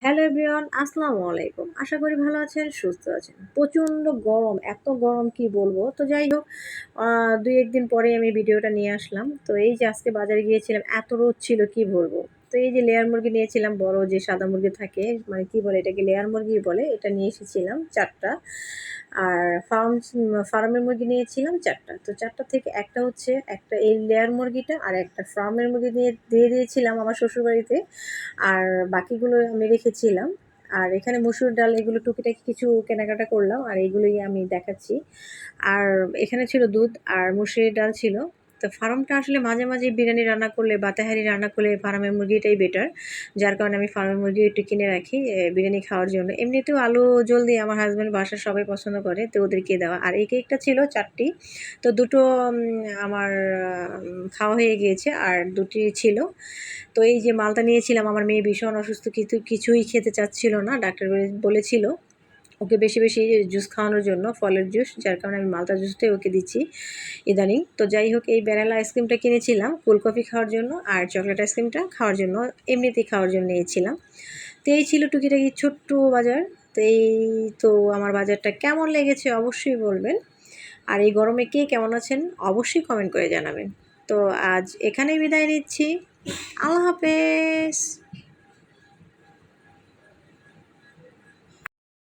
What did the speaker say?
Hello everyone, আসসালামু আলাইকুম। আশা করি ভালো আছেন, সুস্থ আছেন। প্রচণ্ড গরম, এত গরম কি বলবো। তো যাই হোক, ২-১ দিন পরেই আমি ভিডিওটা নিয়ে আসলাম। তো এই যে আজকে বাজারে গিয়েছিলাম, এত রোদ ছিল কি বলবো। তো এই যে লেয়ার মুরগি নিয়েছিলাম, বড় যে সাদা মুরগি থাকে, মানে কি বলে এটাকে, লেয়ার মুরগি বলে। এটা নিয়ে এসেছিলাম ৪ টা। আর ফার্মের মুরগি নিয়েছিলাম ৪ টা। তো ৪ টা থেকে একটা হচ্ছে একটা এই লেয়ার মুরগিটা আর একটা ফার্মের মুরগি দিয়ে দিয়েছিলাম আমার শ্বশুরবাড়িতে। আর বাকিগুলো আমি রেখেছিলাম। আর এখানে মসুর ডাল, এগুলো টুকিটাকি কিছু কেনাকাটা করলাম আর এগুলোই আমি দেখাচ্ছি। আর এখানে ছিল দুধ আর মসুরের ডাল ছিল। তো ফার্মটা আসলে মাঝে, মাঝে বিরিয়ানি রান্না করলে বা তেহারি রান্না করলে ফার্মের মুরগিটাই বেটার। যার কারণে আমি ফার্মের মুরগি একটু কিনে রাখি বিরিয়ানি খাওয়ার জন্য। এমনিতেও আলু ঝোল দিয়ে আমার হাসব্যান্ড বাসার সবাই পছন্দ করে, তো ওদেরকে দেওয়া। আর এই কেকটা ছিল ৪ টি। তো দুটো আমার খাওয়া হয়ে গিয়েছে আর ২ টি ছিল। তো এই যে মালটা নিয়েছিলাম, আমার মেয়ে ভীষণ অসুস্থ, কিন্তু কিছুই খেতে চাচ্ছিল না। ডাক্তার বলেছিল ওকে বেশি, বেশি জুস খাওয়ানোর জন্য, ফলের জুস। যার কারণে আমি মালটা জুসটাই ওকে দিচ্ছি ইদানিং। তো যাই হোক, এই ভ্যানিলা আইসক্রিমটা কিনেছিলাম কোল্ড কফি খাওয়ার জন্য, আর চকলেট আইসক্রিমটা খাওয়ার জন্য, এমনিতেই খাওয়ার জন্য নিয়েছিলাম। তো এই ছিল টুকিটাকি ছোট্ট বাজার। তো এই তো আমার বাজারটা কেমন লেগেছে অবশ্যই বলবেন। আর এই গরমে কে কেমন আছেন অবশ্যই কমেন্ট করে জানাবেন। তো আজ এখানেই বিদায় নিচ্ছি। আল্লাহ হাফেজ।